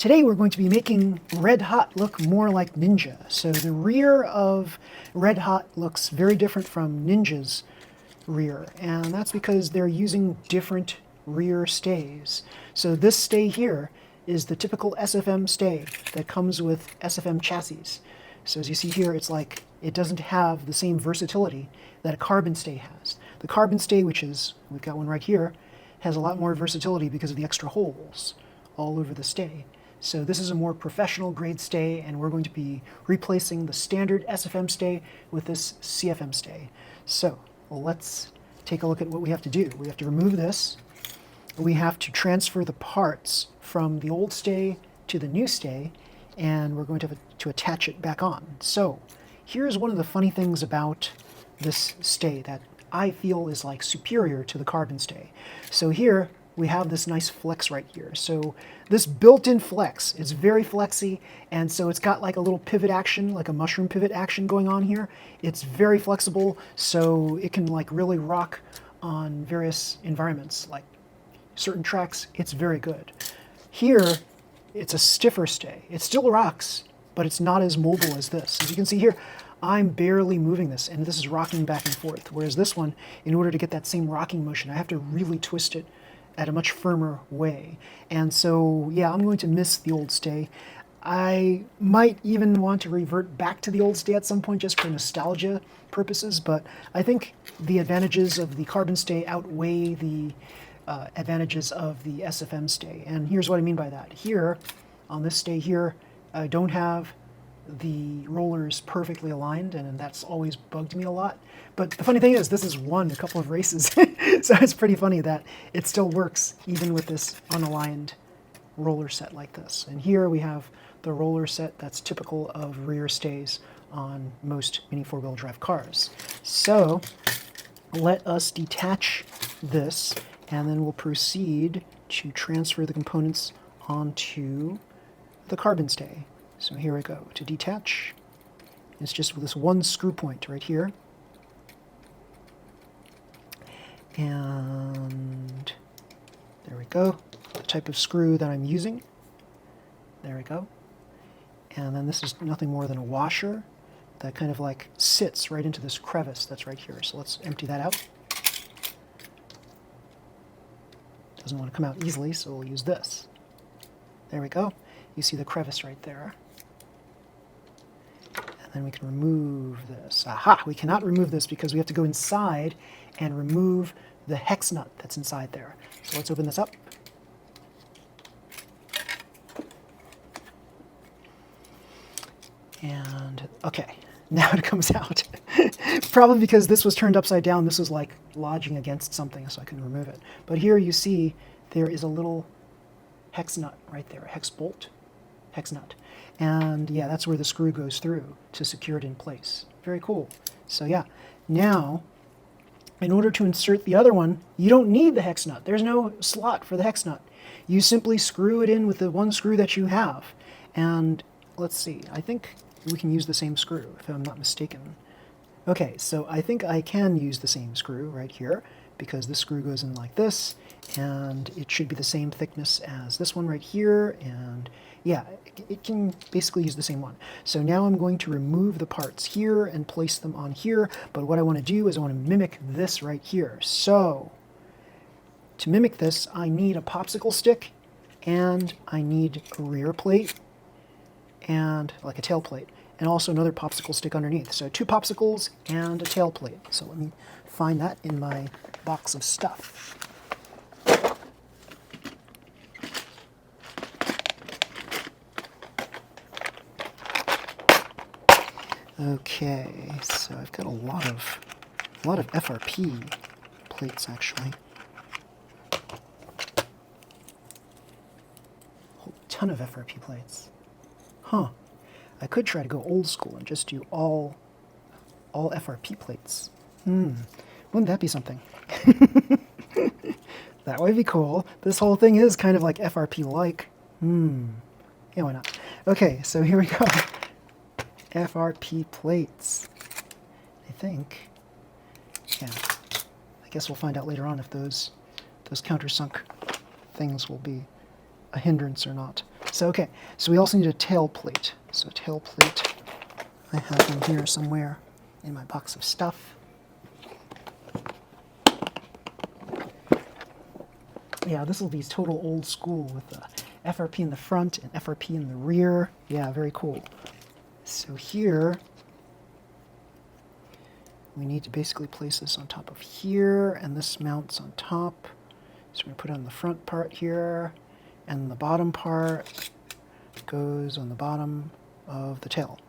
Today we're going to be making RedHot look more like Ninja. So the rear of RedHot looks very different from Ninja's rear, and that's because they're using different rear stays. So this stay here is the typical SFM stay that comes with SFM chassis. So as you see here, it's like it doesn't have the same versatility that a carbon stay has. The carbon stay, which is, we've got one right here, has a lot more versatility because of the extra holes all over the stay. So this is a more professional grade stay, and we're going to be replacing the standard SFM stay with this CFM stay. So let's take a look at what we have to do. We have to remove this. We have to transfer the parts from the old stay to the new stay, and we're going to have to attach it back on. So here's one of the funny things about this stay that I feel is like superior to the carbon stay. So here we have this nice flex right here. So this built-in flex is very flexy, and so it's got like a little pivot action, like a mushroom pivot action going on here. It's very flexible, so it can like really rock on various environments, like certain tracks. It's very good. Here, it's a stiffer stay. It still rocks, but it's not as mobile as this. As you can see here, I'm barely moving this, and this is rocking back and forth. Whereas this one, in order to get that same rocking motion, I have to really twist it at a much firmer way. And so, yeah, I'm going to miss the old stay. I might even want to revert back to the old stay at some point just for nostalgia purposes, but I think the advantages of the carbon stay outweigh the advantages of the SFM stay. And here's what I mean by that. Here, on this stay here, I don't have the rollers perfectly aligned, and that's always bugged me a lot. But the funny thing is, this has won a couple of races, so it's pretty funny that it still works even with this unaligned roller set like this. And here we have the roller set that's typical of rear stays on most Mini 4-wheel drive cars. So let us detach this, and then we'll proceed to transfer the components onto the carbon stay. So here we go. To detach, it's just with this one screw point right here. And there we go. The type of screw that I'm using. There we go. And then this is nothing more than a washer that kind of like sits right into this crevice that's right here. So let's empty that out. Doesn't want to come out easily, so we'll use this. There we go. You see the crevice right there. And then we can remove this. Aha! We cannot remove this because we have to go inside and remove the hex nut that's inside there. So let's open this up. And okay, now it comes out. Probably because this was turned upside down, this was like lodging against something, so I couldn't remove it. But here you see there is a little hex nut right there, hex bolt, hex nut. And yeah, that's where the screw goes through to secure it in place. Very cool. So yeah, now in order to insert the other one, you don't need the hex nut. There's no slot for the hex nut. You simply screw it in with the one screw that you have. And let's see, I think we can use the same screw, if I'm not mistaken. Okay, so I think I can use the same screw right here, because this screw goes in like this, and it should be the same thickness as this one right here, and yeah, it can basically use the same one. So now I'm going to remove the parts here and place them on here, but what I want to do is I want to mimic this right here. So to mimic this, I need a popsicle stick, and I need a rear plate, and like a tail plate, and also another popsicle stick underneath. So 2 popsicles and a tail plate. So let me find that in my box of stuff. Okay, so I've got a lot of FRP plates actually. A whole ton of FRP plates. Huh. I could try to go old school and just do all FRP plates. Wouldn't that be something? That would be cool. This whole thing is kind of like FRP-like. Yeah, why not? Okay, so here we go. FRP plates. I think. Yeah. I guess we'll find out later on if those countersunk things will be a hindrance or not. So okay, so we also need a tail plate. So tail plate, I have them here somewhere in my box of stuff. Yeah, this will be total old school with the FRP in the front and FRP in the rear. Yeah, very cool. So here, we need to basically place this on top of here, and this mounts on top. So we're going to put it on the front part here, and the bottom part goes on the bottom of the tail.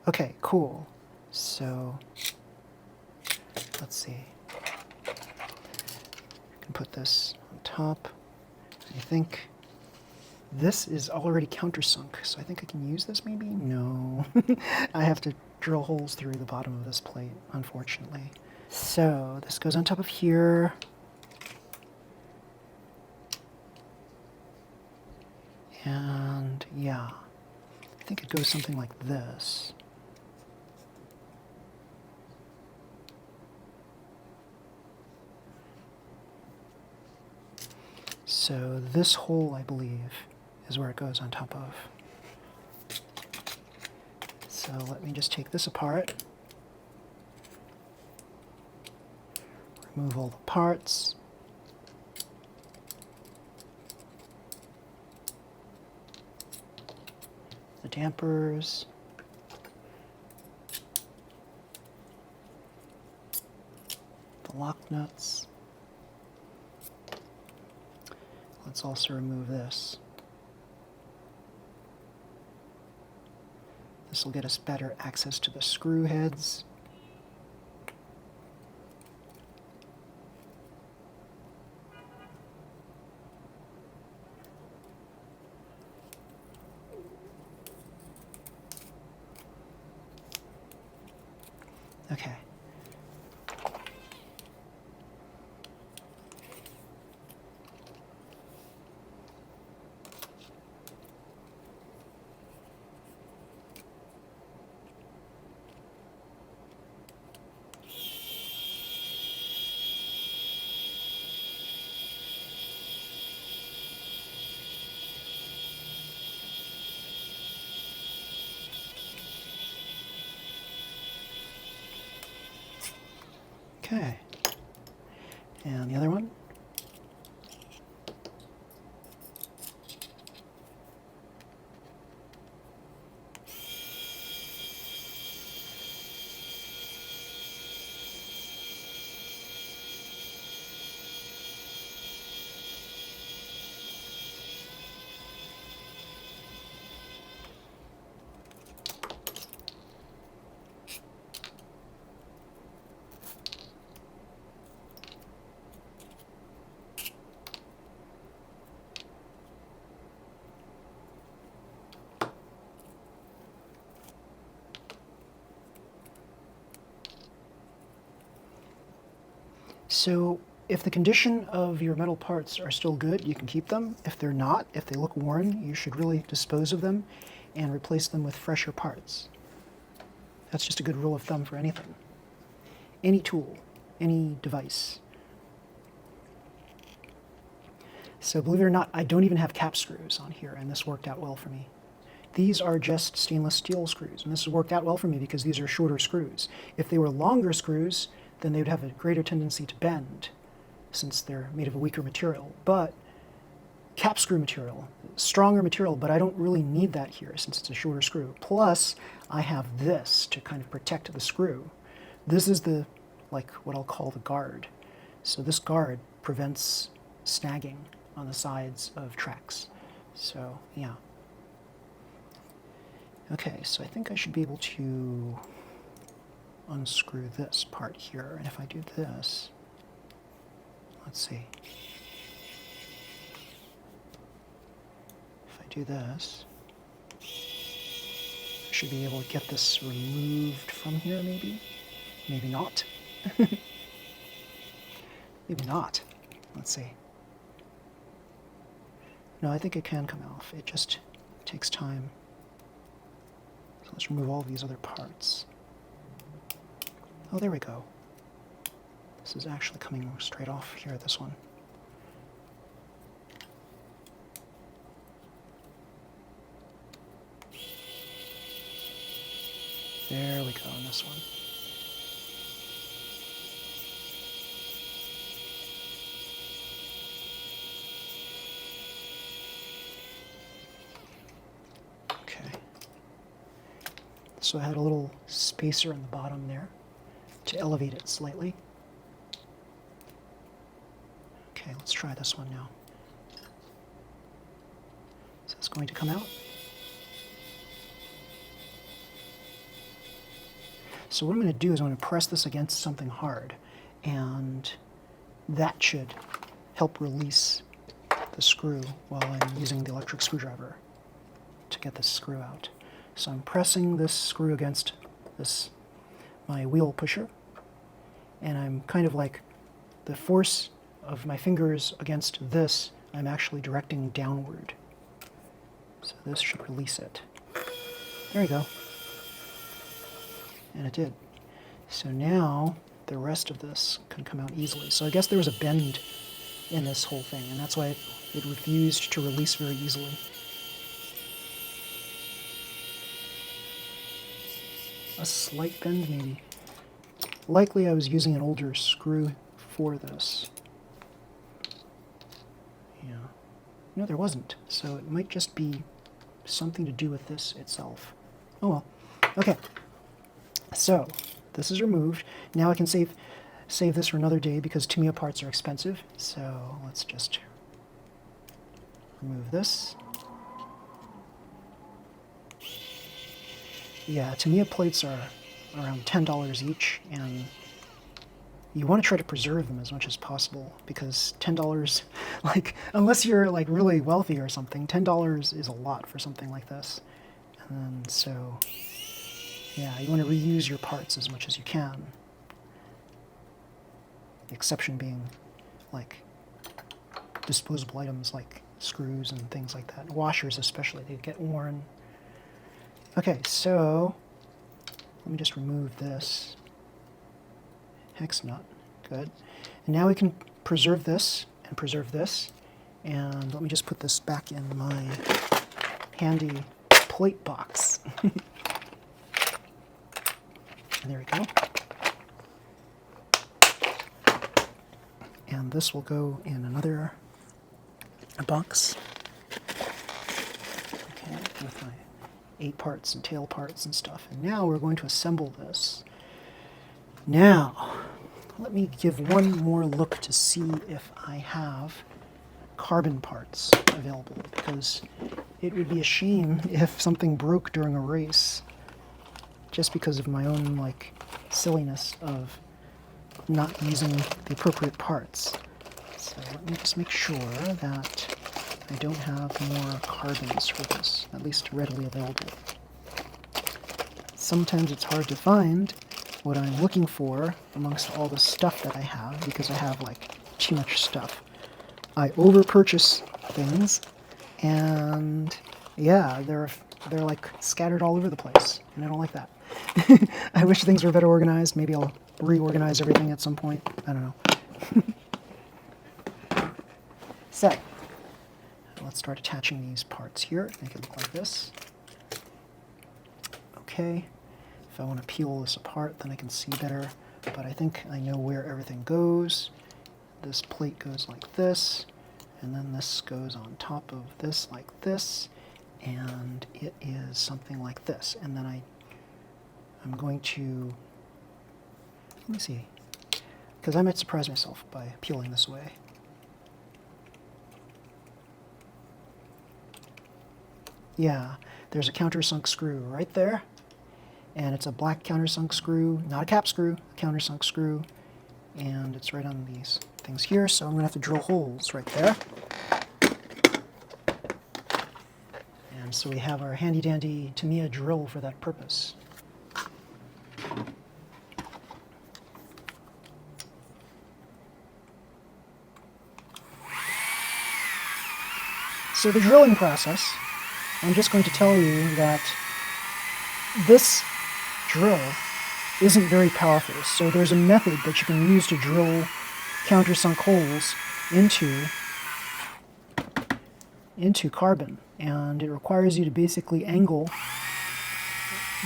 Okay, cool. So, let's see. I can put this on top. I think this is already countersunk, so I think I can use this maybe? No. I have to drill holes through the bottom of this plate, unfortunately. So, this goes on top of here. And yeah, I think it goes something like this. So this hole, I believe, is where it goes on top of. So let me just take this apart. Remove all the parts. The dampers. The lock nuts. Let's also remove this. This will get us better access to the screw heads. Okay. Okay. And the other one? So if the condition of your metal parts are still good, you can keep them. If they're not, if they look worn, you should really dispose of them and replace them with fresher parts. That's just a good rule of thumb for anything. Any tool, any device. So believe it or not, I don't even have cap screws on here, and this worked out well for me. These are just stainless steel screws, and this has worked out well for me because these are shorter screws. If they were longer screws, then they would have a greater tendency to bend since they're made of a weaker material. But cap screw material, stronger material, but I don't really need that here since it's a shorter screw. Plus, I have this to kind of protect the screw. This is the, like, what I'll call the guard. So this guard prevents snagging on the sides of tracks. So, yeah. Okay, so I think I should be able to unscrew this part here, and if I do this, let's see. If I do this, I should be able to get this removed from here, maybe? Maybe not. Maybe not. Let's see. No, I think it can come off. It just takes time. So let's remove all these other parts. Oh, there we go. This is actually coming straight off here, this one. There we go on this one. Okay. So I had a little spacer in the bottom there to elevate it slightly. Okay, let's try this one now. So it's going to come out. So what I'm going to do is I'm going to press this against something hard, and that should help release the screw while I'm using the electric screwdriver to get this screw out. So I'm pressing this screw against my wheel pusher, and I'm kind of like the force of my fingers against this, I'm actually directing downward. So this should release it. There you go. And it did. So now the rest of this can come out easily. So I guess there was a bend in this whole thing, and that's why it refused to release very easily. A slight bend, maybe. Likely I was using an older screw for this. Yeah. No, there wasn't. So it might just be something to do with this itself. Oh well. Okay. So this is removed. Now I can save this for another day because Tamiya parts are expensive. So let's just remove this. Yeah, Tamiya plates are around $10 each, and you want to try to preserve them as much as possible because $10, like, unless you're like really wealthy or something, $10 is a lot for something like this. And so, yeah, you want to reuse your parts as much as you can. The exception being like disposable items like screws and things like that. Washers especially, they get worn. Okay, so let me just remove this hex nut. Good. And now we can preserve this and preserve this. And let me just put this back in my handy plate box. And there we go. And this will go in another box. Okay, with my 8 parts and tail parts and stuff. And now we're going to assemble this. Now, let me give one more look to see if I have carbon parts available, because it would be a shame if something broke during a race just because of my own like silliness of not using the appropriate parts. So let me just make sure that I don't have more carbons for this, at least readily available. Sometimes it's hard to find what I'm looking for amongst all the stuff that I have, because I have like too much stuff. I over-purchase things, and yeah, they're like scattered all over the place, and I don't like that. I wish things were better organized. Maybe I'll reorganize everything at some point. I don't know. So, let's start attaching these parts here. Make it look like this. Okay. If I want to peel this apart, then I can see better. But I think I know where everything goes. This plate goes like this, and then this goes on top of this like this, and it is something like this. And then I'm going to, let me see, because I might surprise myself by peeling this away. Yeah, there's a countersunk screw right there, and it's a black countersunk screw, not a cap screw, a countersunk screw, and it's right on these things here, so I'm going to have to drill holes right there. And so we have our handy-dandy Tamiya drill for that purpose. So the drilling process, I'm just going to tell you that this drill isn't very powerful. So there's a method that you can use to drill countersunk holes into carbon, and it requires you to basically angle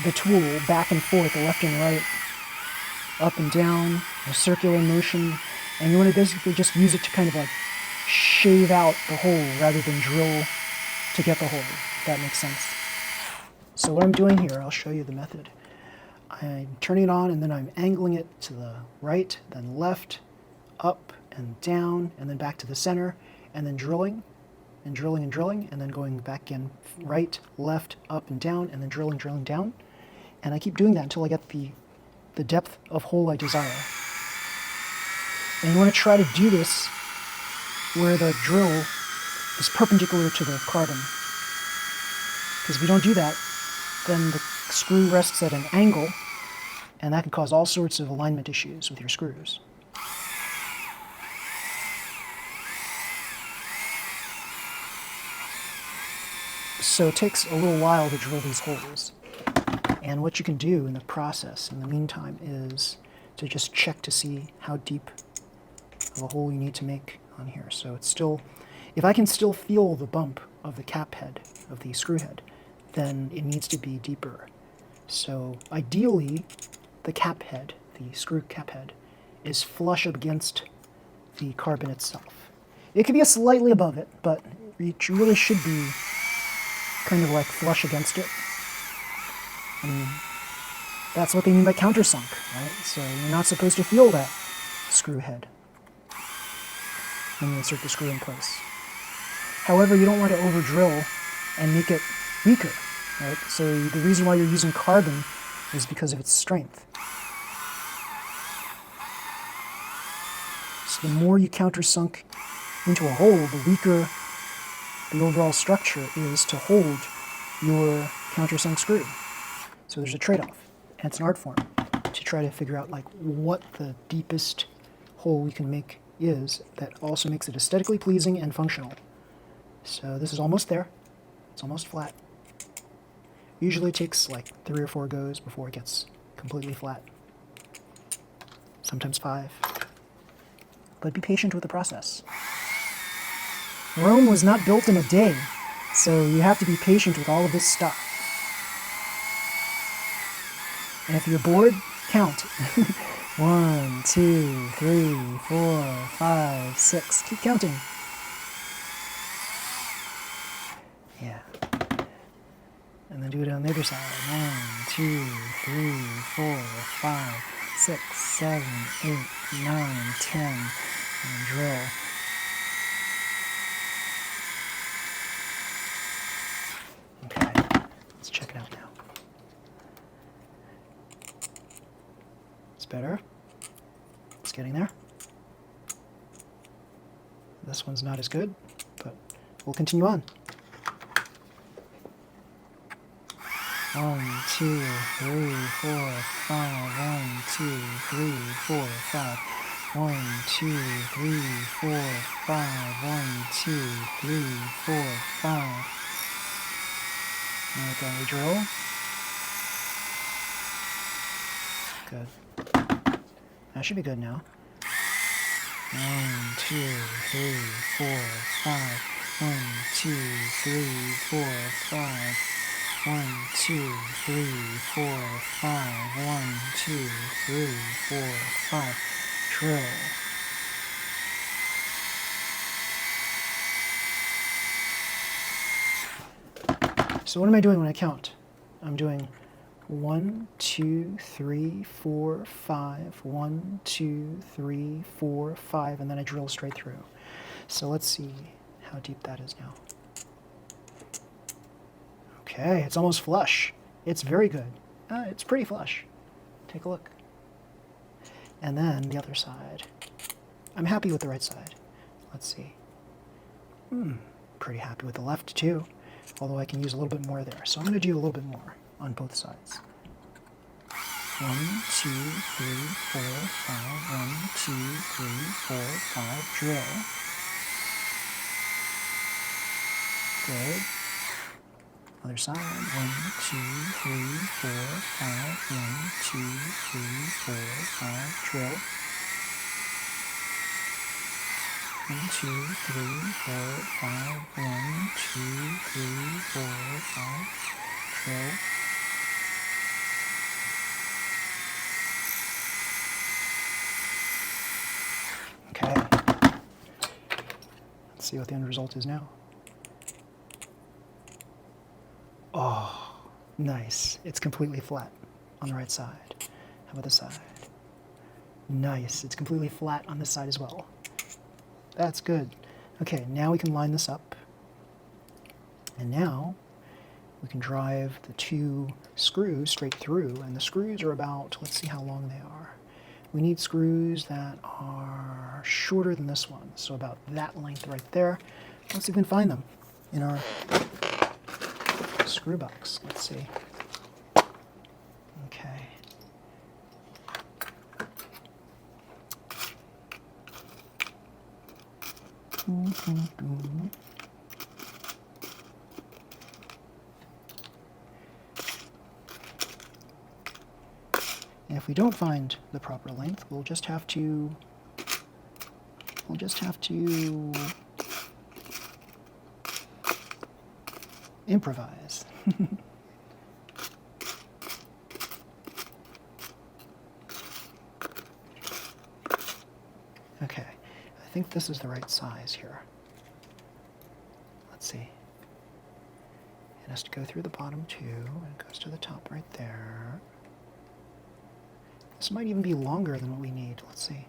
the tool back and forth, left and right, up and down, a circular motion, and you want to basically just use it to kind of like shave out the hole rather than drill to get the hole, if that makes sense. So what I'm doing here, I'll show you the method. I'm turning it on and then I'm angling it to the right, then left, up and down, and then back to the center, and then drilling and drilling and drilling, and then going back in right, left, up and down, and then drilling, drilling down. And I keep doing that until I get the depth of hole I desire. And you want to try to do this where the drill is perpendicular to the carbon. Because if you don't do that, then the screw rests at an angle, and that can cause all sorts of alignment issues with your screws. So it takes a little while to drill these holes. And what you can do in the process, in the meantime, is to just check to see how deep of a hole you need to make on here. So it's still, if I can still feel the bump of the cap head, of the screw head, then it needs to be deeper. So ideally, the cap head, the screw cap head, is flush up against the carbon itself. It could be slightly above it, but it really should be kind of like flush against it. I mean, that's what they mean by countersunk, right? So you're not supposed to feel that screw head when you insert the screw in place. However, you don't want to over drill and make it weaker, right? So the reason why you're using carbon is because of its strength. So the more you countersunk into a hole, the weaker the overall structure is to hold your countersunk screw. So there's a trade-off, and it's an art form to try to figure out like what the deepest hole we can make is that also makes it aesthetically pleasing and functional. So this is almost there. It's almost flat. Usually it takes like 3 or 4 goes before it gets completely flat. Sometimes 5. But be patient with the process. Rome was not built in a day, so you have to be patient with all of this stuff. And if you're bored, count. 1, 2, 3, 4, 5, 6. Keep counting. Yeah. And then do it on the other side. 1, 2, 3, 4, 5, 6, 7, 8, 9, 10. And drill. Okay, let's check it out now. It's better. It's getting there. This one's not as good, but we'll continue on. 1, 2, 3, 4, 5. 1, 2, 3, 4, 5. 1, 2, 3, 4, 5. 1, 2, 3, 4, 5. Okay, we drill. Good. That should be good now. 1, 2, 3, 4, 5. 1, 2, 3, 4, 5. 1, 2, 3, 4, 5. 1, 2, 3, 4, 5. Drill. So what am I doing when I count? I'm doing 1, 2, 3, 4, 5. 1, 2, 3, 4, 5, and then I drill straight through. So let's see how deep that is now. Okay, it's almost flush. It's very good. It's pretty flush. Take a look. And then the other side. I'm happy with the right side. Let's see. Pretty happy with the left too, although I can use a little bit more there. So I'm going to do a little bit more on both sides. 1, 2, 3, 4, 5. 1, 2, 3, 4, 5. Drill. Good. Other side. 1, 2, 3, 4, 5. 1, 2, 3, 4, 5. Drill. 1, 2, 3, 4, 5. 1, 2, 3, 4, 5. Drill. Let's see what the end result is now. Oh, nice. It's completely flat on the right side. How about the side? Nice. It's completely flat on this side as well. That's good. Okay, now we can line this up. And now we can drive the two screws straight through. And the screws are about, let's see how long they are. We need screws that are shorter than this one. So about that length right there. Let's see if we can find them in our screw box. Let's see. Okay. And if we don't find the proper length, we'll just have to improvise. Okay, I think this is the right size here. Let's see. It has to go through the bottom too, and it goes to the top right there. This might even be longer than what we need. Let's see.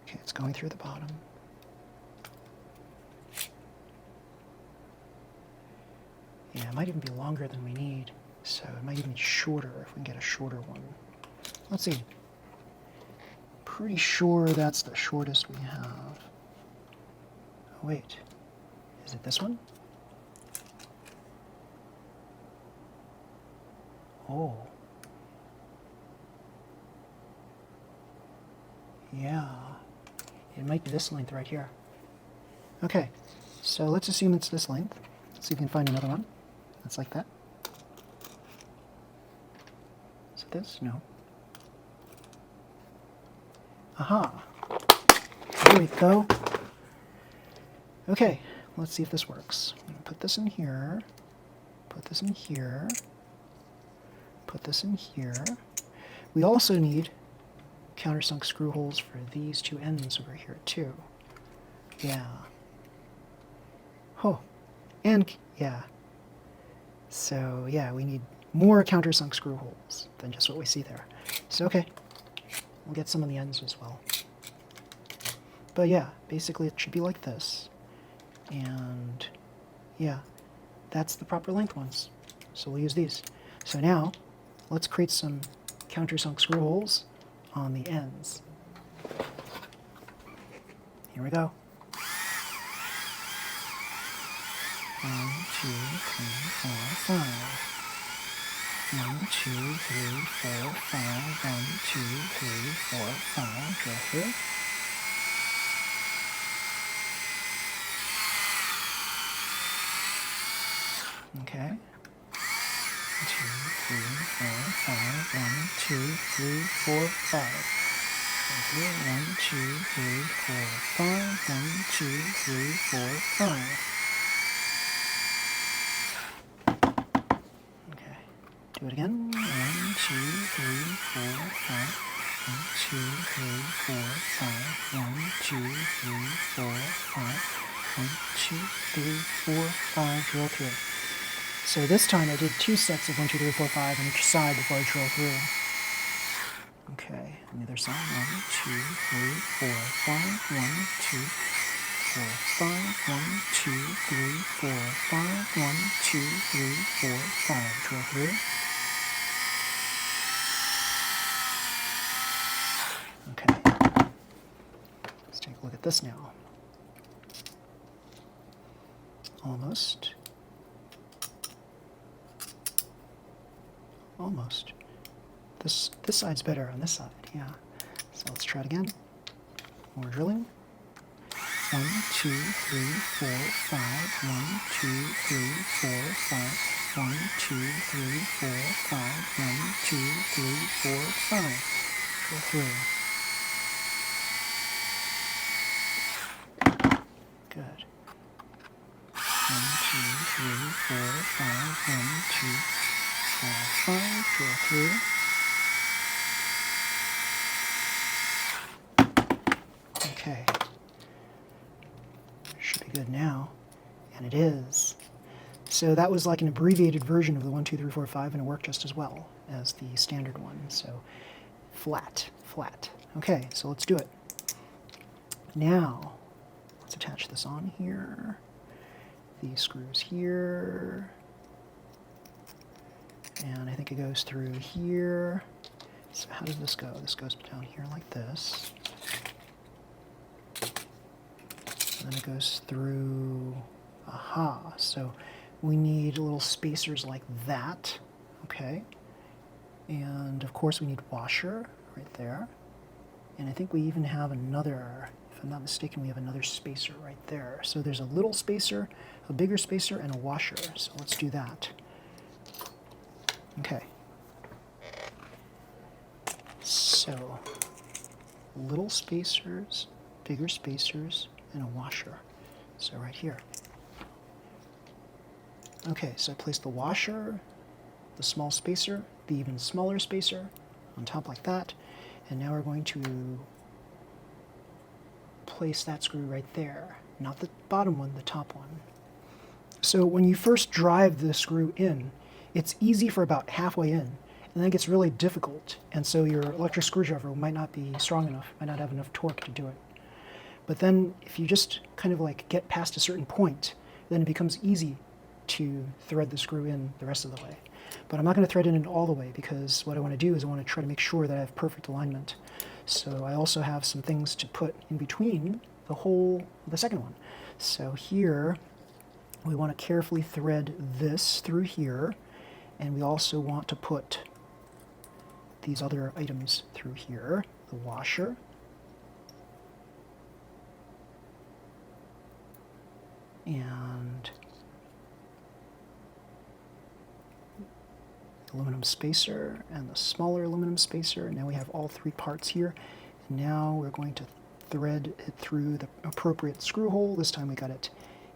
Okay, it's going through the bottom. Yeah, it might even be longer than we need, so it might even be shorter if we can get a shorter one. Let's see. Pretty sure that's the shortest we have. Oh, wait. Is it this one? Oh. Yeah. It might be this length right here. Okay, so let's assume it's this length. Let's see if we can find another one that's like that. Is it this? No. Aha! There we go. Okay, let's see if this works. I'm going to put this in here, put this in here, put this in here. We also need countersunk screw holes for these two ends over here too. Yeah. Oh, and yeah. So yeah, we need more countersunk screw holes than just what we see there. So okay. We'll get some on the ends as well. But yeah, basically it should be like this. And yeah, that's the proper length ones. So we'll use these. So now, let's create some countersunk screw holes on the ends. Here we go. 1, 2, 3, 4, 5. 1, 2, 3, 4, 5. 1, 2, 3, 4, 5. Go through. Okay. 1, 2, 3, 4, 5. 1, 2, 3, 4, 5. Go through. 1, 2, 3, 4, 5. 1, 2, 3, 4, 5. Do it again. 1, 2, 3, 4, 5. 1, 2, 3, 4, 5. 1, 2, 3, 4, 5. 1, 2, 3, 4, 5. Drill through. So this time I did 2 sets of 1, 2, 3, 4, 5 on each side before I drill through. Okay, on the other side. 1, 2, 3, 4, 5. 1, 2, 4, 5. 1, 2, 3, 4, 5. 1, 2, 3, 4, 5. Drill through. Okay, let's take a look at this now. Almost. Almost. This side's better on this side, yeah. So let's try it again. More drilling. 1, 2, 3, 4, 5. 1, 2, 3, 4, 5. 1, 2, 3, 4, 5. 1, 2, 3, 4, 5. Drill through. Good. 1, 2, 3, 4, 5, 1, 2, 4, 5, drill through. Okay, should be good now, and it is. So that was like an abbreviated version of the 1, 2, 3, 4, 5, and it worked just as well as the standard one. So flat, flat. Okay, so let's do it. Now, let's attach this on here. These screws here. And I think it goes through here. So how does this go? This goes down here like this. And then it goes through, aha. So we need little spacers like that, okay? And of course we need washer right there. And I think we even have another, if I'm not mistaken, we have another spacer right there. So there's a little spacer, a bigger spacer, and a washer. So let's do that. Okay. So little spacers, bigger spacers, and a washer. So right here. Okay, so I placed the washer, the small spacer, the even smaller spacer on top like that. And now we're going to place that screw right there. Not the bottom one, the top one. So when you first drive the screw in, it's easy for about halfway in, and then it gets really difficult. And so your electric screwdriver might not be strong enough, might not have enough torque to do it. But then if you just kind of like get past a certain point, then it becomes easy to thread the screw in the rest of the way. But I'm not going to thread it in all the way, because what I want to do is I want to try to make sure that I have perfect alignment. So I also have some things to put in between the second one. So here we want to carefully thread this through here, and we also want to put these other items through here, the washer, and aluminum spacer and the smaller aluminum spacer. And now we have all three parts here. And now we're going to thread it through the appropriate screw hole. This time we got it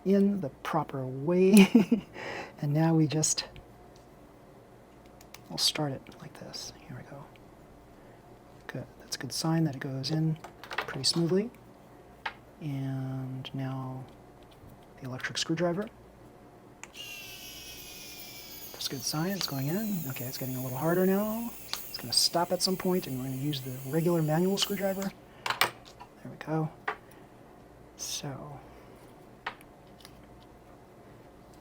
in the proper way. And now we just, we'll start it like this. Here we go. Good. That's a good sign that it goes in pretty smoothly. And now the electric screwdriver. That's a good sign, it's going in. Okay, it's getting a little harder now. It's going to stop at some point, and we're going to use the regular manual screwdriver. There we go. So,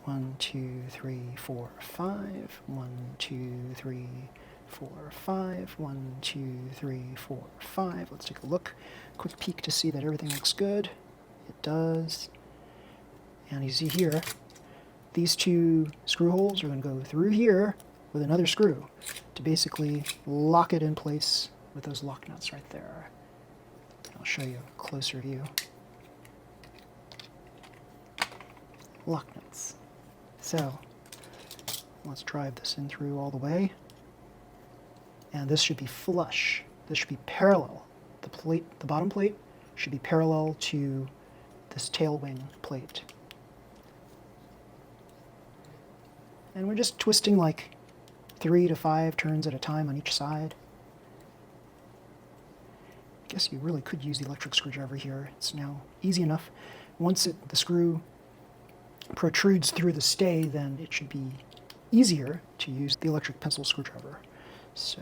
1, 2, 3, 4, 5. 1, 2, 3, 4, 5. 1, 2, 3, 4, 5. Let's take a look. Quick peek to see that everything looks good. It does. And you see here, these two screw holes are going to go through here with another screw to basically lock it in place with those lock nuts right there. I'll show you a closer view. Lock nuts. So let's drive this in through all the way. And this should be flush. This should be parallel. The bottom plate should be parallel to this tail wing plate. And we're just twisting like 3 to 5 turns at a time on each side. I guess you really could use the electric screwdriver here. It's now easy enough. Once the screw protrudes through the stay, then it should be easier to use the electric pencil screwdriver. So,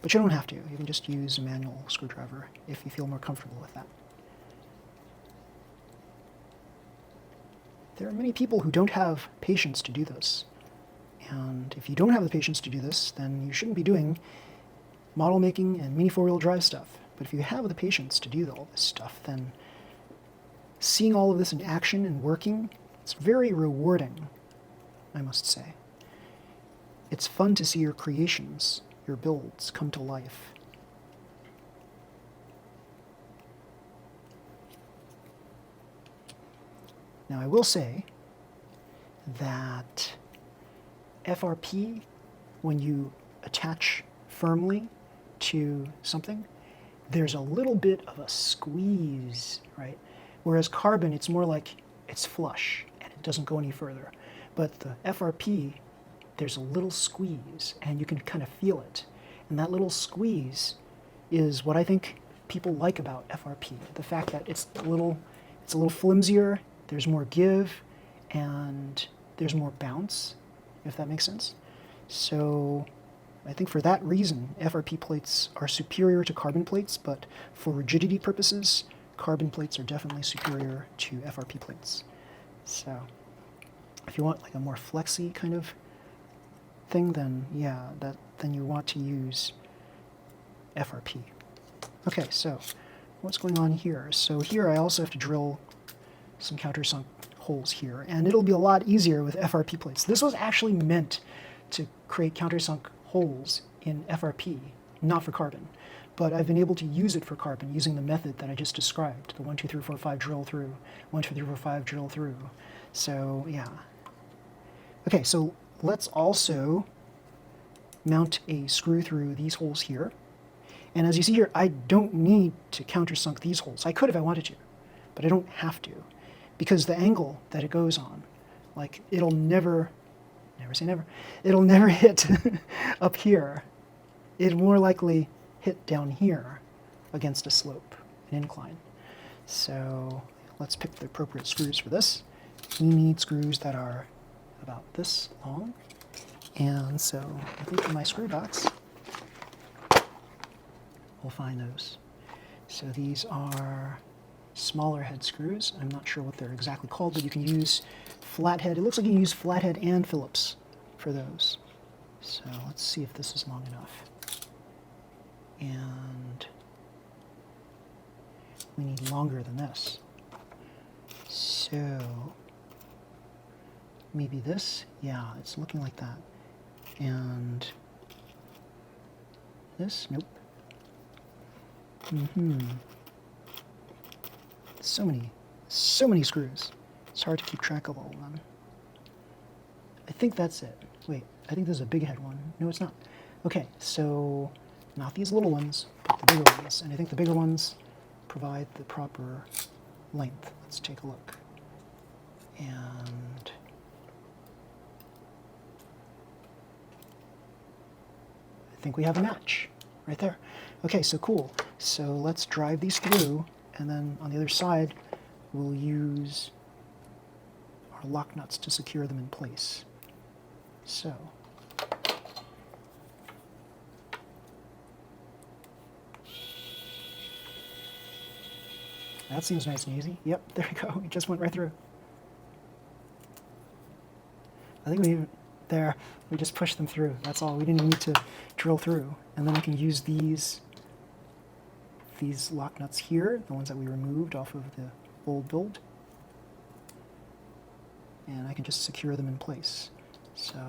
but you don't have to. You can just use a manual screwdriver if you feel more comfortable with that. There are many people who don't have patience to do this. And if you don't have the patience to do this, then you shouldn't be doing model making and Mini 4-wheel drive stuff. But if you have the patience to do all this stuff, then seeing all of this in action and working, it's very rewarding, I must say. It's fun to see your creations, your builds, come to life. Now I will say that FRP, when you attach firmly to something, there's a little bit of a squeeze, right? Whereas carbon, it's more like it's flush and it doesn't go any further. But the FRP, there's a little squeeze, and you can kind of feel it. And that little squeeze is what I think people like about FRP. The fact that it's a little flimsier, there's more give, and there's more bounce, if that makes sense. So I think for that reason, FRP plates are superior to carbon plates, but for rigidity purposes, carbon plates are definitely superior to FRP plates. So if you want like a more flexy kind of thing, then yeah, then you want to use FRP. Okay, so what's going on here? So here I also have to drill some countersunk holes here, and it'll be a lot easier with FRP plates. This was actually meant to create countersunk holes in FRP, not for carbon. But I've been able to use it for carbon using the method that I just described, the 1, 2, 3, 4, 5 drill through, 1, 2, 3, 4, 5 drill through. So yeah. Okay, so let's also mount a screw through these holes here. And as you see here, I don't need to countersunk these holes. I could if I wanted to, but I don't have to, because the angle that it goes on, like it'll never say never, it'll never hit up here. It'll more likely hit down here against a slope, an incline. So let's pick the appropriate screws for this. We need screws that are about this long. And so I think in my screw box, we'll find those. So these are smaller head screws. I'm not sure what they're exactly called, but you can use flathead. It looks like you can use flathead and Phillips for those. So let's see if this is long enough. And we need longer than this. So maybe this? Yeah, it's looking like that. And this? Nope. So many screws. It's hard to keep track of all of them. I think that's it. Wait, I think there's a big head one. No, it's not. Okay, so not these little ones, but the bigger ones. And I think the bigger ones provide the proper length. Let's take a look. And I think we have a match right there. Okay, so cool. So let's drive these through, and then on the other side, we'll use our lock nuts to secure them in place. So that seems nice and easy. Yep, there we go. It just went right through. I think we just pushed them through. That's all. We didn't need to drill through. And then I can use these lock nuts here, the ones that we removed off of the old build. And I can just secure them in place. So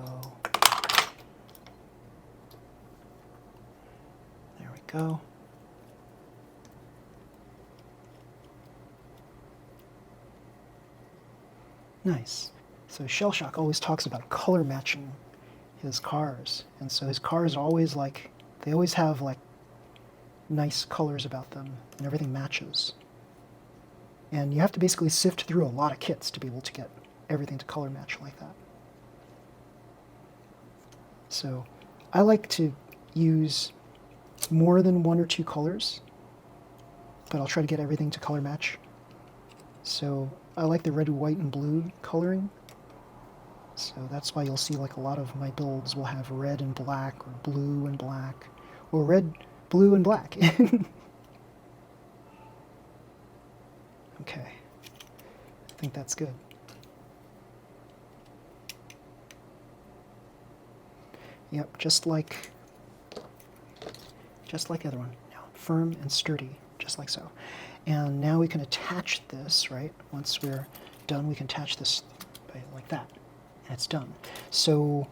there we go. Nice. So Shellshock always talks about color matching his cars. And so his cars are always like, they always have like nice colors about them and everything matches. And you have to basically sift through a lot of kits to be able to get everything to color match like that. So I like to use more than 1 or 2 colors, but I'll try to get everything to color match. So I like the red, white, and blue coloring. So that's why you'll see like a lot of my builds will have red and black, or blue and black, or red, blue, and black. Okay, I think that's good. Yep, just like the other one. Now, firm and sturdy, just like so. And now we can attach this, right? Once we're done, we can attach this like that. And it's done. So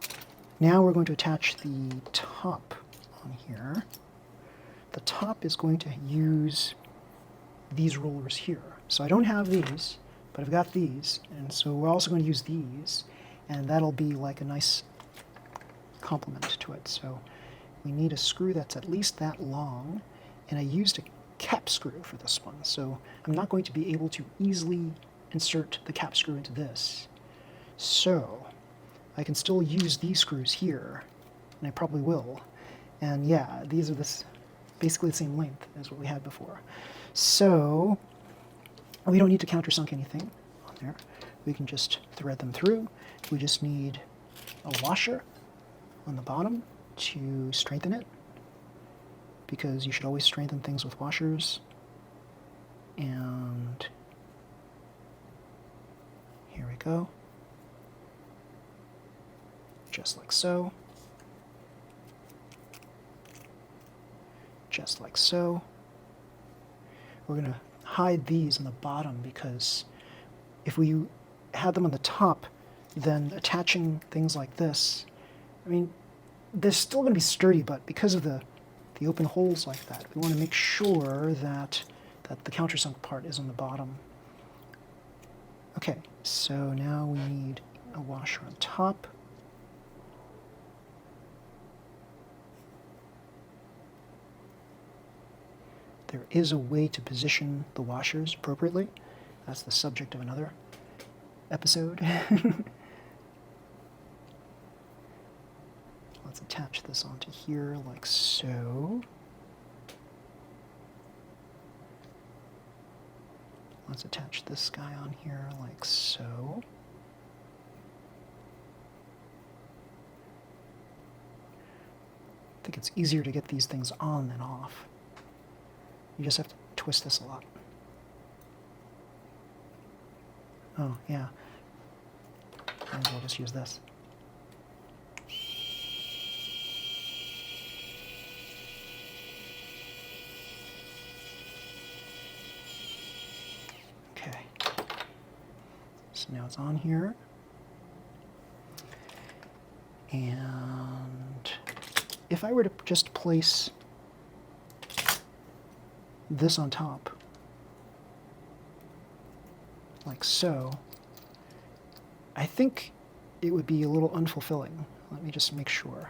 now we're going to attach the top on here. The top is going to use these rollers here. So I don't have these, but I've got these. And so we're also going to use these. And that'll be like a nice complement to it. So we need a screw that's at least that long. And I used a cap screw for this one. So I'm not going to be able to easily insert the cap screw into this. So I can still use these screws here, and I probably will. And yeah, these are basically the same length as what we had before. So we don't need to countersunk anything on there. We can just thread them through. We just need a washer on the bottom to strengthen it, because you should always strengthen things with washers. And here we go. Just like so. Just like so. We're going to hide these on the bottom, because if we had them on the top, then attaching things like this, I mean, they're still going to be sturdy, but because of the open holes like that, we want to make sure that the countersunk part is on the bottom. Okay, so now we need a washer on top. There is a way to position the washers appropriately. That's the subject of another episode. Let's attach this onto here like so. Let's attach this guy on here like so. I think it's easier to get these things on than off. You just have to twist this a lot. Oh, yeah. Might as well just use this. Okay. So now it's on here. And if I were to just place this on top, like so, I think it would be a little unfulfilling. Let me just make sure.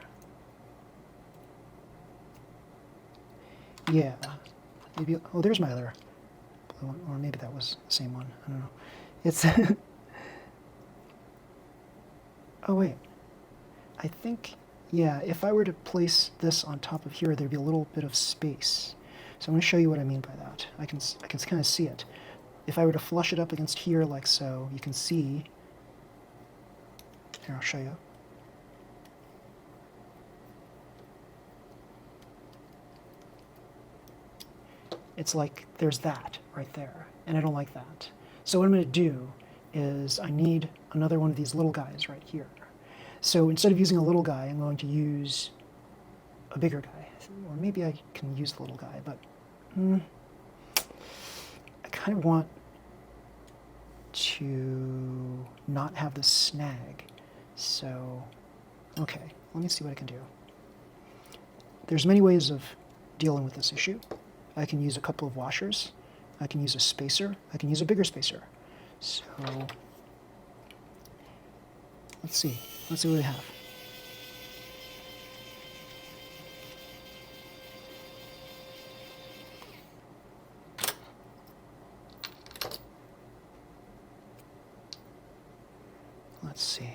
Yeah, maybe, oh, there's my other blue one, or maybe that was the same one, I don't know. It's, oh wait, I think, yeah, if I were to place this on top of here, there'd be a little bit of space. So I'm going to show you what I mean by that. I can kind of see it. If I were to flush it up against here like so, you can see. Here, I'll show you. It's like there's that right there, and I don't like that. So what I'm going to do is I need another one of these little guys right here. So instead of using a little guy, I'm going to use a bigger guy. Or maybe I can use the little guy, but I kind of want to not have this snag. So, okay, let me see what I can do. There's many ways of dealing with this issue. I can use a couple of washers. I can use a spacer. I can use a bigger spacer. So, let's see. Let's see what we have. Let's see.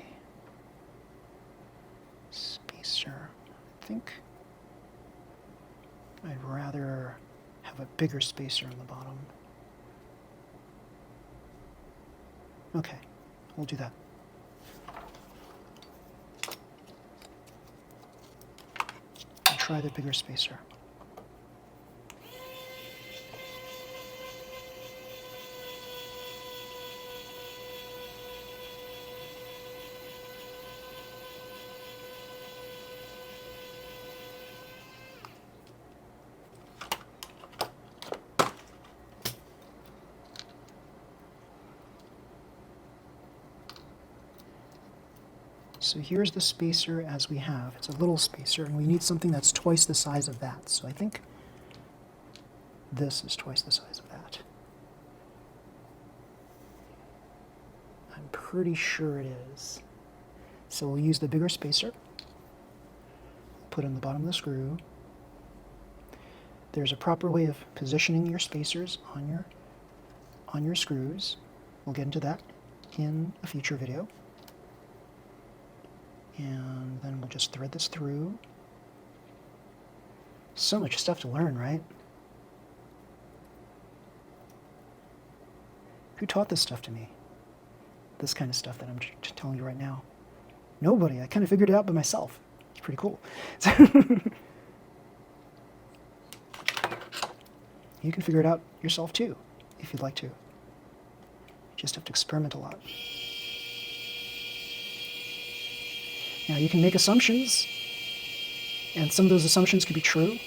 Spacer. I think I'd rather have a bigger spacer on the bottom. Okay, we'll do that. I'll try the bigger spacer. So here's the spacer as we have. It's a little spacer, and we need something that's twice the size of that. So I think this is twice the size of that. I'm pretty sure it is. So we'll use the bigger spacer. Put it on the bottom of the screw. There's a proper way of positioning your spacers on your screws. We'll get into that in a future video. And then we'll just thread this through. So much stuff to learn, right? Who taught this stuff to me? This kind of stuff that I'm telling you right now. Nobody. I kind of figured it out by myself. It's pretty cool. You can figure it out yourself too, if you'd like to. You just have to experiment a lot. Now you can make assumptions, and some of those assumptions could be true,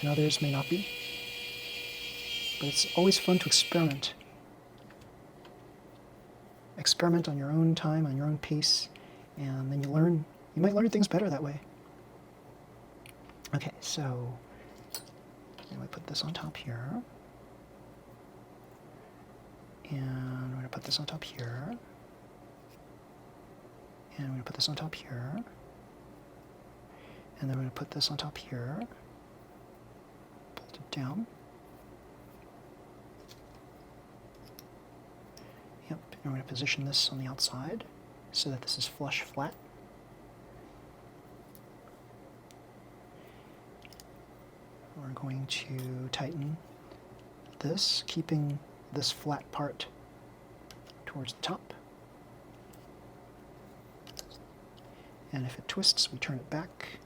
and others may not be. But it's always fun to experiment. Experiment on your own time, on your own pace, and then you might learn things better that way. Okay, so then we put this on top here. And we're going to put this on top here. And we're going to put this on top here. And then we're going to put this on top here. Bolt it down. Yep, and we're going to position this on the outside so that this is flush flat. We're going to tighten this, keeping this flat part towards the top. And if it twists, we turn it back.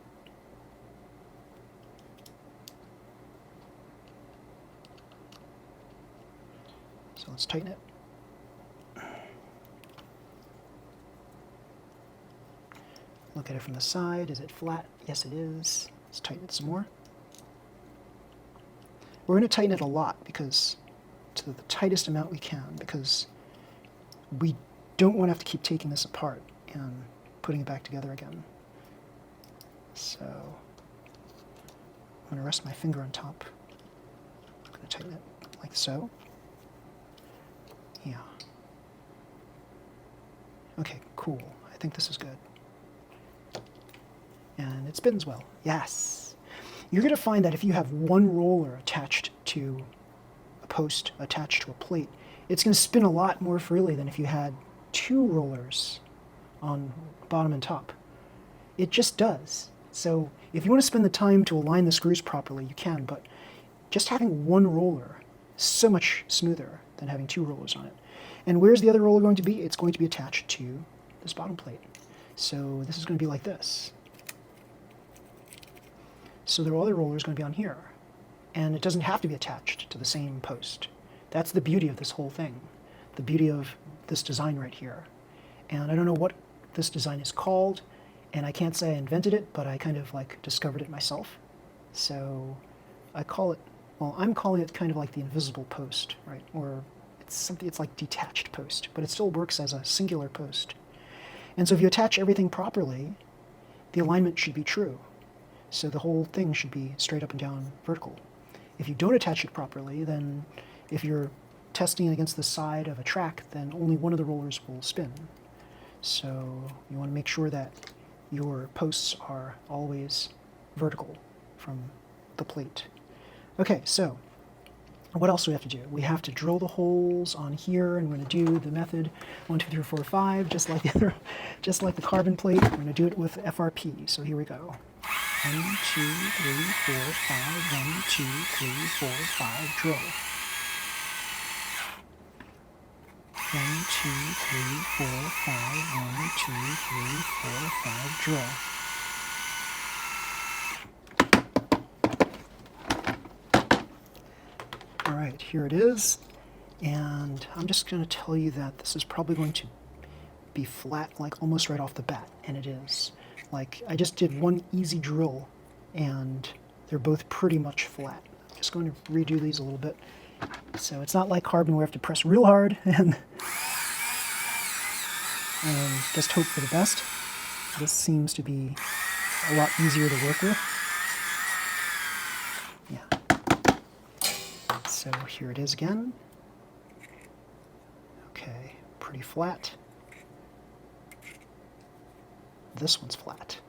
So let's tighten it. Look at it from the side. Is it flat? Yes, it is. Let's tighten it some more. We're going to tighten it a lot because to the tightest amount we can, because we don't want to have to keep taking this apart and putting it back together again. So I'm going to rest my finger on top. I'm going to tighten it like so. Yeah. Okay, cool. I think this is good. And it spins well. Yes. You're going to find that if you have one roller attached to a post, attached to a plate, it's going to spin a lot more freely than if you had two rollers on bottom and top. It just does. So if you want to spend the time to align the screws properly, you can, but just having one roller is so much smoother than having two rollers on it. And where's the other roller going to be? It's going to be attached to this bottom plate. So this is going to be like this. So the other roller is going to be on here. And it doesn't have to be attached to the same post. That's the beauty of this whole thing. The beauty of this design right here. And I don't know what this design is called, and I can't say I invented it, but I kind of like discovered it myself. So I call it, well, I'm calling it kind of like the invisible post, right? Or it's something, it's like detached post, but it still works as a singular post. And so if you attach everything properly, the alignment should be true. So the whole thing should be straight up and down vertical. If you don't attach it properly, then if you're testing it against the side of a track, then only one of the rollers will spin. So you want to make sure that your posts are always vertical from the plate. Okay, so what else do we have to do? We have to drill the holes on here, and we're going to do the method 1, 2, 3, 4, 5, just like the other, just like the carbon plate. We're going to do it with FRP. So here we go. 1, 2, 3, 4, 5. 1, 2, 3, 4, 5. Drill. 1, 2, 3, 4, 5. 1, 2, 3, 4, 5. Drill. All right, here it is. And I'm just going to tell you that this is probably going to be flat, like almost right off the bat, and it is. Like, I just did one easy drill, and they're both pretty much flat. I'm just going to redo these a little bit. So it's not like carbon where I have to press real hard and just hope for the best. This seems to be a lot easier to work with. Yeah. So here it is again. Okay, pretty flat. This one's flat.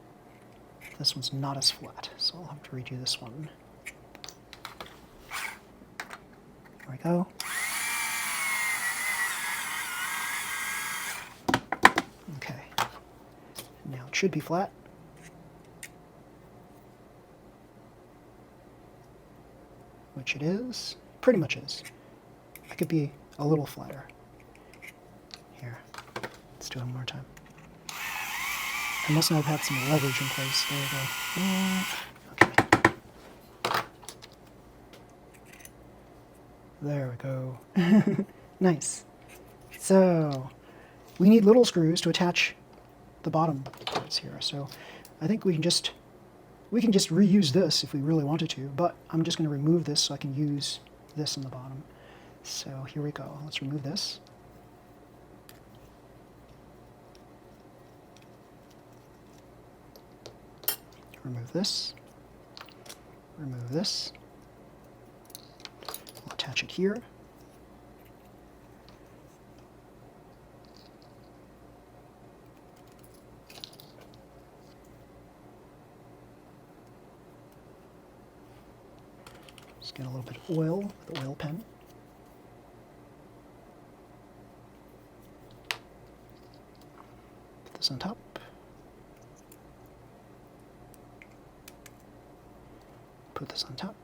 This one's not as flat, so I'll have to redo this one. There we go. Okay. Now should be flat. Which it is. Pretty much is. I could be a little flatter. Here. Let's do it one more time. I must not have had some leverage in place. There we go. Okay. There we go. Nice. So, we need little screws to attach the bottom parts here. So, I think we can just reuse this if we really wanted to, but I'm just going to remove this so I can use this in the bottom. So here we go. Let's remove this. Remove this. Remove this. We'll attach it here. Just get a little bit of oil with the oil pen. Put this on top. Put this on top.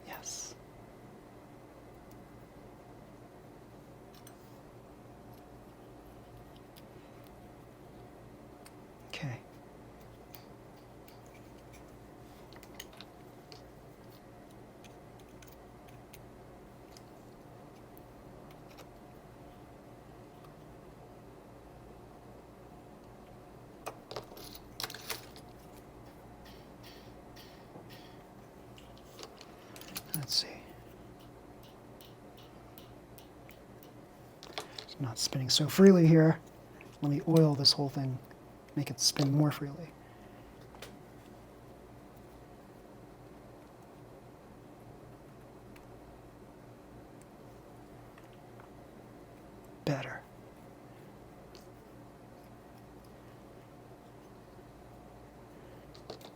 Yes. Okay. Let's see. It's not spinning so freely here. Let me oil this whole thing, make it spin more freely. Better.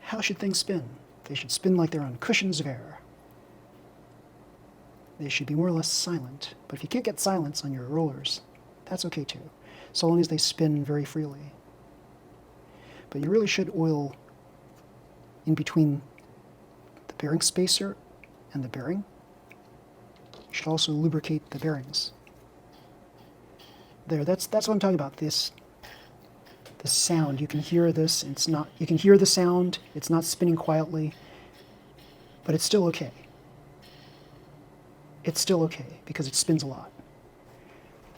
How should things spin? They should spin like they're on cushions of air. They should be more or less silent. But if you can't get silence on your rollers, that's okay too, so long as they spin very freely. But you really should oil in between the bearing spacer and the bearing. You should also lubricate the bearings. There, that's what I'm talking about. This sound, you can hear this. It's not. You can hear the sound. It's not spinning quietly, but it's still okay. It's still okay because it spins a lot.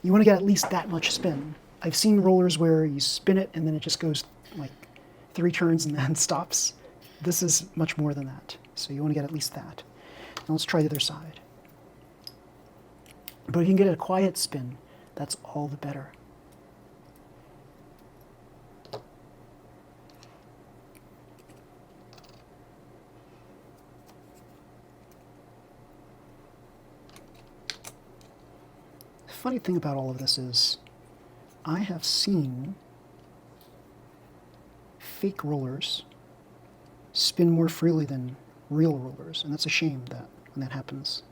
You want to get at least that much spin. I've seen rollers where you spin it and then it just goes like 3 turns and then stops. This is much more than that. So you want to get at least that. Now let's try the other side. But if you can get a quiet spin, that's all the better. The funny thing about all of this is I have seen fake rollers spin more freely than real rollers, and that's a shame that when that happens.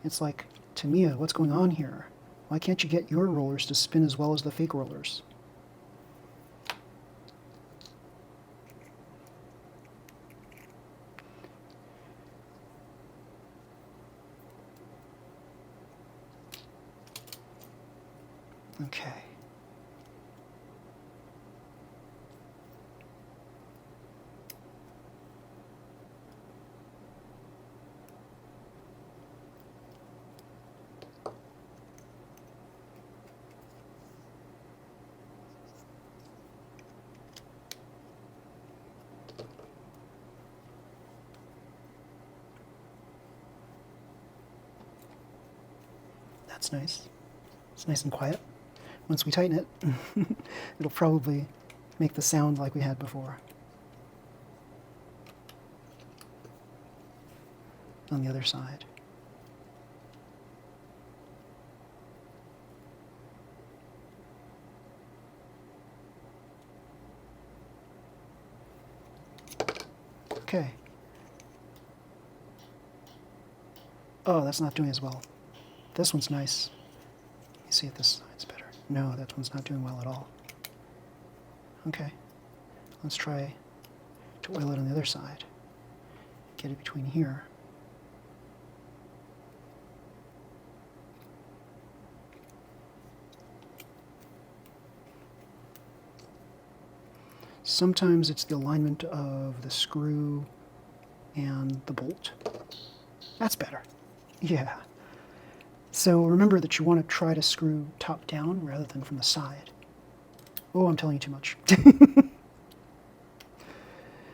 It's like, Tamiya, what's going on here? Why can't you get your rollers to spin as well as the fake rollers? Okay. That's nice. It's nice and quiet. Once we tighten it, it'll probably make the sound like we had before. On the other side. Okay. Oh, that's not doing as well. This one's nice. You see if this side's better. No, that one's not doing well at all. Okay, let's try to oil it on the other side. Get it between here. Sometimes it's the alignment of the screw and the bolt. That's better. Yeah. So remember that you want to try to screw top down rather than from the side. Oh, I'm telling you too much.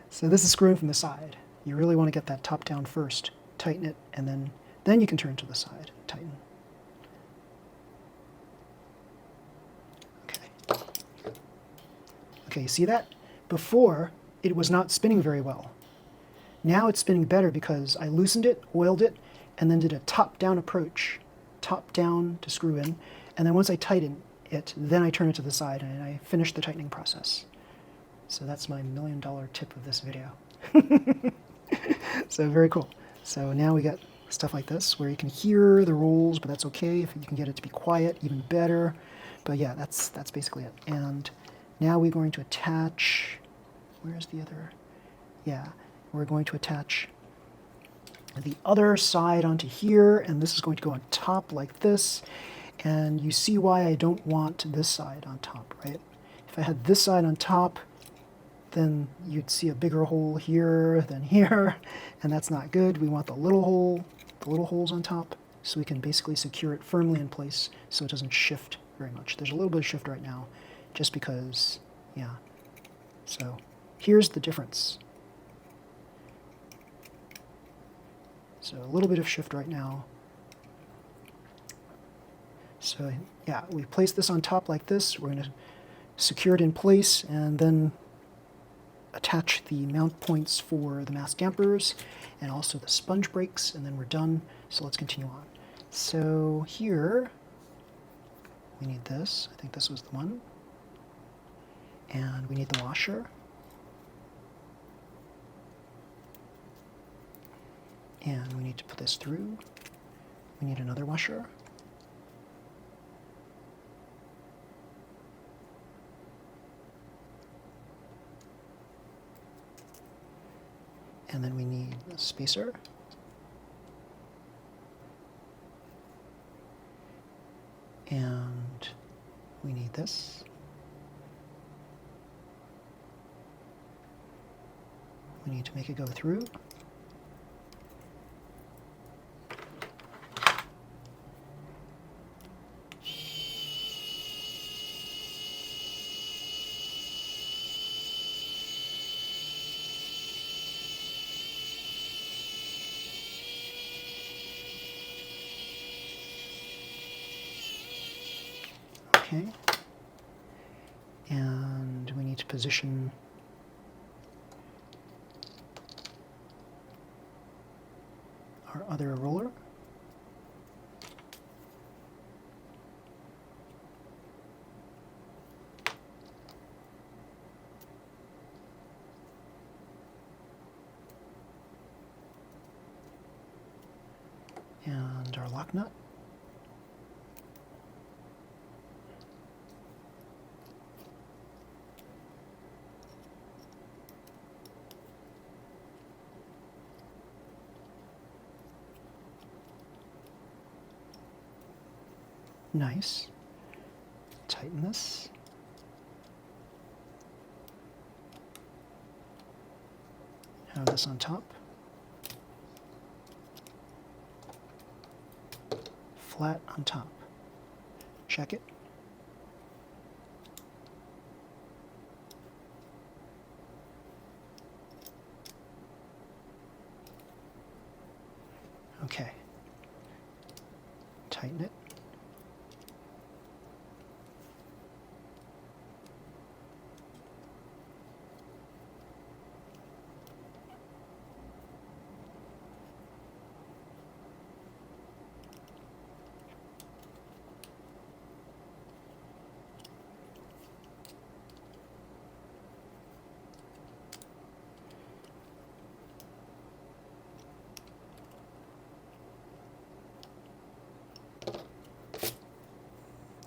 So this is screwing from the side. You really want to get that top down first. Tighten it, and then you can turn to the side. Tighten. Okay. Okay, you see that? Before, it was not spinning very well. Now it's spinning better because I loosened it, oiled it, and then did a top-down approach. Top-down to screw in, and then once I tighten it, then I turn it to the side and I finish the tightening process. So that's my $1 million tip of this video. So very cool. So now we got stuff like this where you can hear the rolls, but that's okay. If you can get it to be quiet, even better. But yeah, that's basically it. And now we're going to attach, where's the other? Yeah, we're going to attach the other side onto here, and this is going to go on top like this. And you see why I don't want this side on top, right? If I had this side on top, then you'd see a bigger hole here than here, and that's not good. We want the little hole, the little holes on top, so we can basically secure it firmly in place so it doesn't shift very much. There's a little bit of shift right now, just because, yeah. So here's the difference. So a little bit of shift right now. So yeah, we place this on top like this. We're going to secure it in place and then attach the mount points for the mass dampers and also the sponge brakes, and then we're done. So let's continue on. So here we need this. I think this was the one. And we need the washer. And we need to put this through. We need another washer. And then we need a spacer. And we need this. We need to make it go through. Okay, and we need to position our other roller. And our lock nut. Nice. Tighten this. Have this on top. Flat on top. Check it. Okay. Tighten it.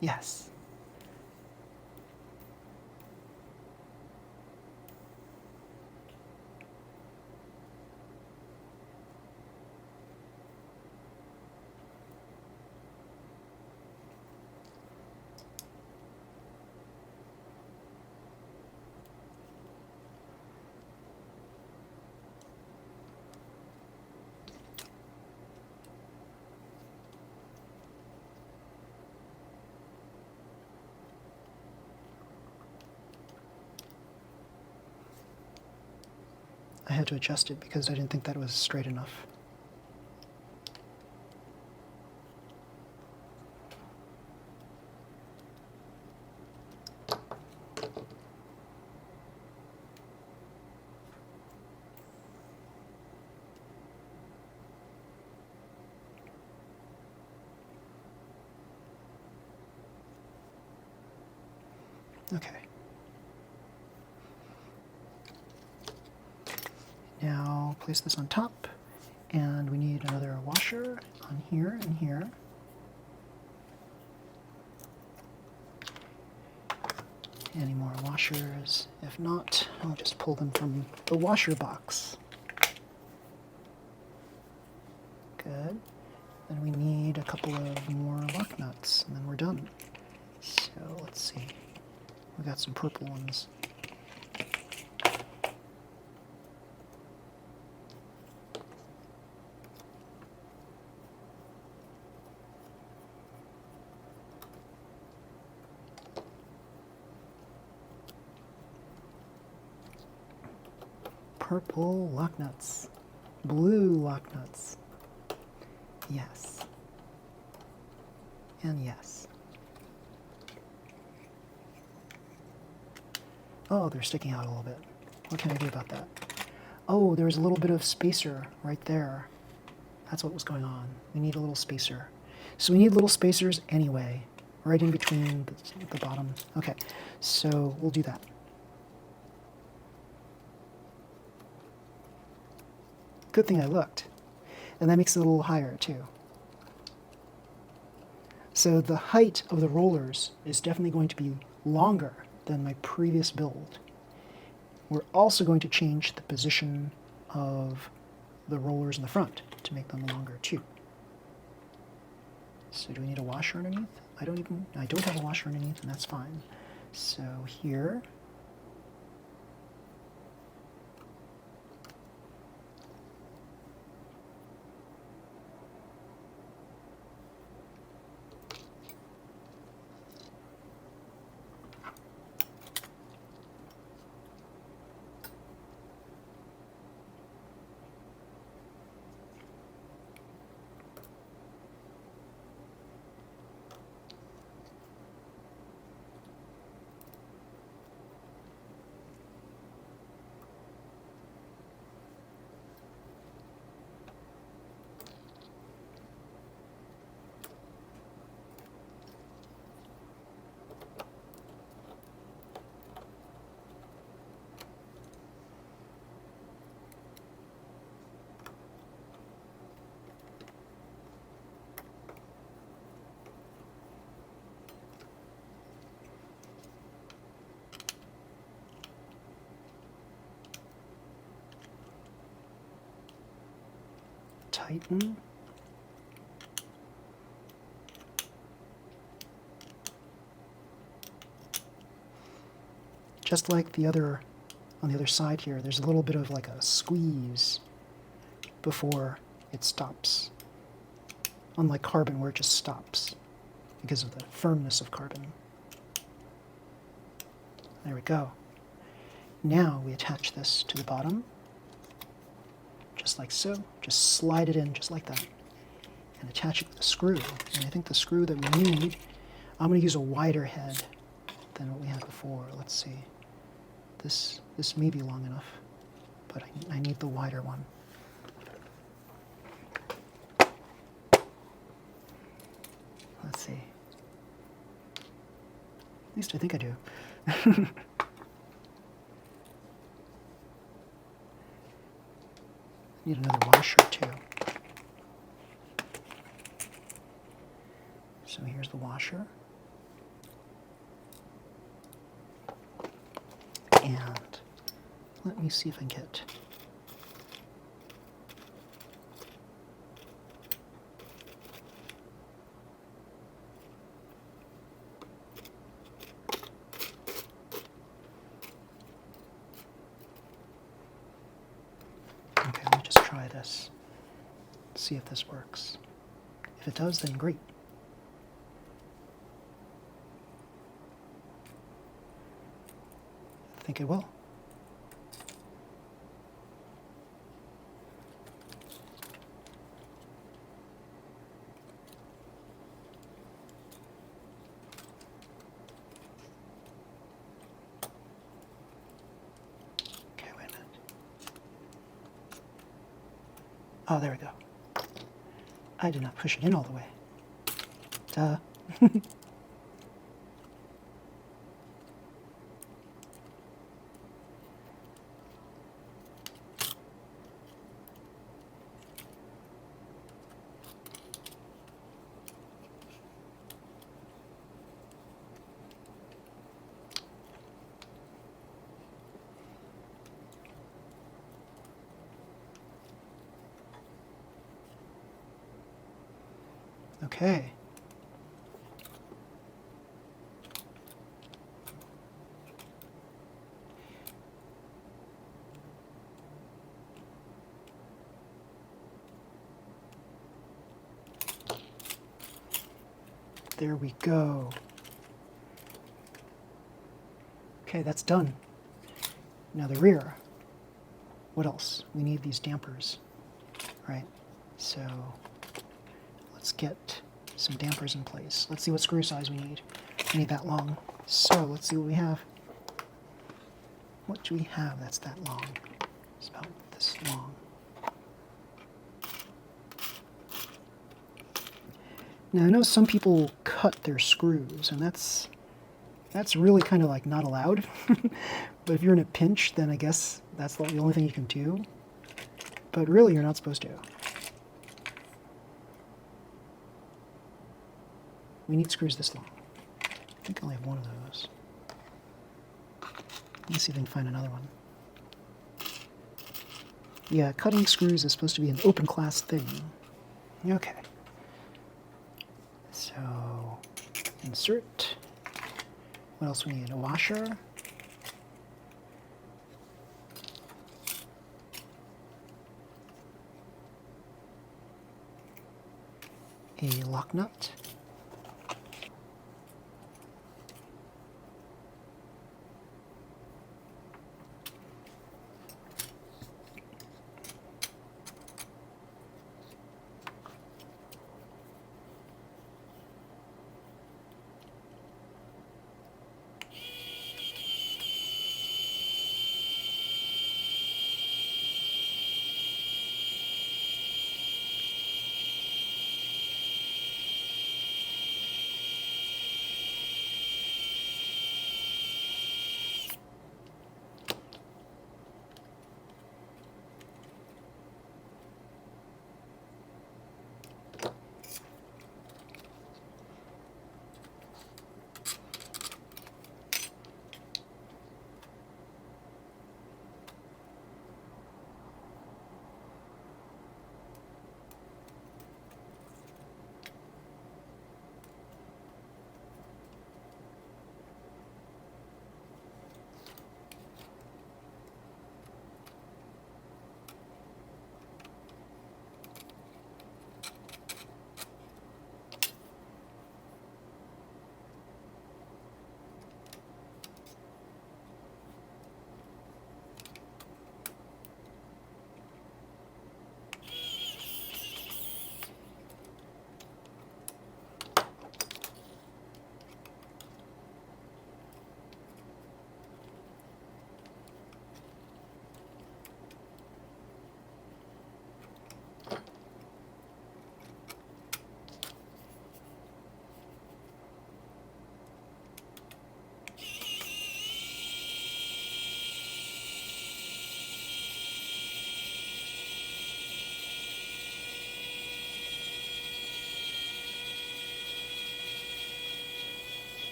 Yes. I had to adjust it because I didn't think that was straight enough. Okay. Now place this on top, and we need another washer on here and here. Any more washers? If not, I'll just pull them from the washer box. Good. Then we need a couple of more lock nuts, and then we're done. So let's see. We got some purple ones. Purple lock nuts. Blue lock nuts. Yes. And yes. Oh, they're sticking out a little bit. What can I do about that? Oh, there's a little bit of spacer right there. That's what was going on. We need a little spacer. So we need little spacers anyway, right in between the bottom. Okay, so we'll do that. Good thing I looked. And that makes it a little higher too. So the height of the rollers is definitely going to be longer than my previous build. We're also going to change the position of the rollers in the front to make them longer too. So do we need a washer underneath? I don't have a washer underneath, and that's fine. So here, tighten. Just like the other, on the other side here, there's a little bit of like a squeeze before it stops. Unlike carbon where it just stops because of the firmness of carbon. There we go. Now we attach this to the bottom, just like so. Just slide it in just like that and attach it with a screw. And I think the screw that we need, I'm going to use a wider head than what we had before. Let's see. This may be long enough, but I need the wider one. Let's see. At least I think I do. Need another washer too. So here's the washer. Let me see if I can get... Okay, let me just try this. See if this works. If it does, then great. I think it will. Okay, wait a minute. Oh, there we go. I did not push it in all the way. Duh. Okay. There we go. Okay, that's done. Now the rear. What else? We need these dampers, right? So let's get some dampers in place. Let's see what screw size we need. We need that long. So let's see what we have. What do we have that's that long? It's about this long. Now I know some people cut their screws, and that's really kind of like not allowed. But if you're in a pinch, then I guess that's the only thing you can do. But really, you're not supposed to. We need screws this long. I think I only have one of those. Let me see if I can find another one. Yeah, cutting screws is supposed to be an open class thing. Okay. So, insert. What else we need? A washer. A lock nut.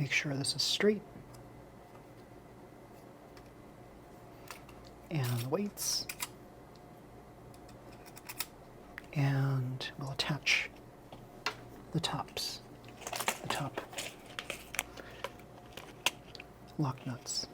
Make sure this is straight. And the weights. And we'll attach the tops, the top lock nuts.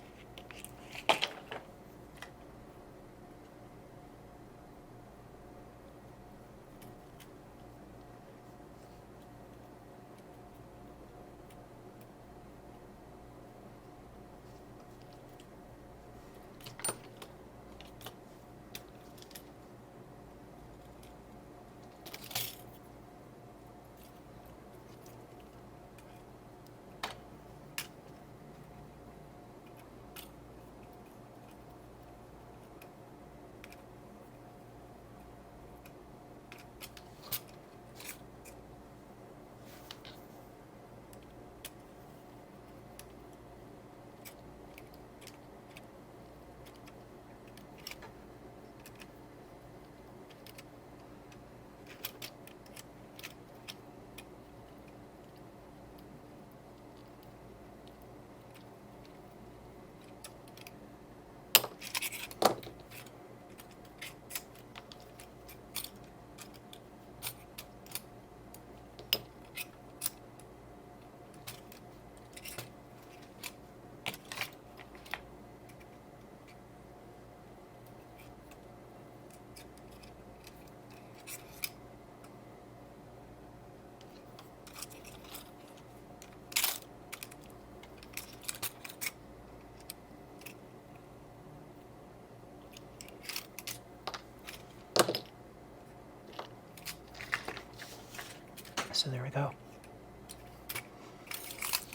So there we go.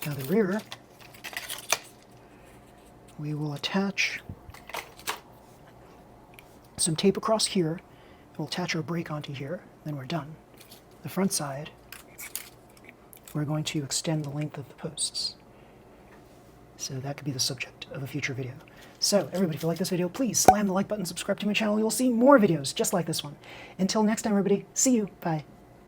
Now the rear, we will attach some tape across here. We'll attach our brake onto here, then we're done. The front side, we're going to extend the length of the posts. So that could be the subject of a future video. So everybody, if you like this video, please slam the like button, subscribe to my channel. You'll see more videos just like this one. Until next time, everybody, see you. Bye.